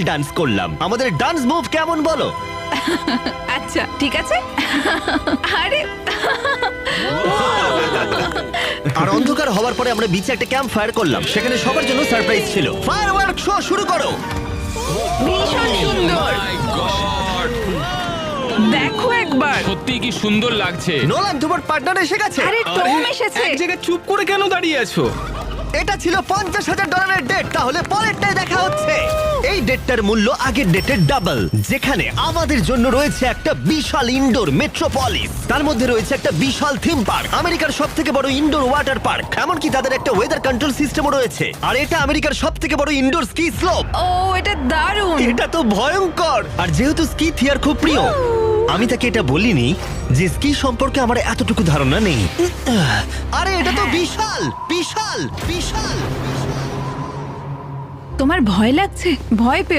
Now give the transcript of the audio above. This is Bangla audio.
ডান্স করলাম। আমাদের ডান্স মুভ কেমন বলো? আচ্ছা ঠিক আছে। আরে আর অন্ধকার হওয়ার পরে আমরা বিচে একটা ক্যাম্প ফায়ার করলাম। সেখানে সবার জন্য সারপ্রাইজ ছিল। ফায়ারওয়ার্ক শো শুরু করো। ভীষণ সুন্দর, দেখো একবার। সত্যি কি সুন্দর লাগছে। নোলান, তোমার পার্টনার এসে গেছে। আরে টম এসেছে। এক জায়গায় চুপ করে কেন দাঁড়িয়ে আছো? এটা ছিল $50,000 ডেট। তাহলে পরেরটাই দেখা হচ্ছে। এই ডেটটার মূল্য আগের ডেটের ডাবল, যেখানে আমাদের জন্য রয়েছে একটা বিশাল ইনডোর মেট্রোপলিস। তার মধ্যে রয়েছে একটা বিশাল থিম পার্ক, আমেরিকার সবথেকে বড় ইনডোর ওয়াটার পার্ক। এমনকি তাদের একটা ওয়েদার কন্ট্রোল সিস্টেমও রয়েছে। আর এটা আমেরিকার সবথেকে বড় ইনডোর স্কি স্লোপ। ও এটা দারুণ। এটা তো ভয়ঙ্কর। আর যেহেতু স্কি থিয়ার খুব প্রিয়, আমি তাকে এটা বলিনি যে স্কি সম্পর্কে আমার এতটুকু ধারণা নেই। আরে এটা তো বিশাল বিশাল বিশাল। তোমার ভয় লাগছে? ভয় পেও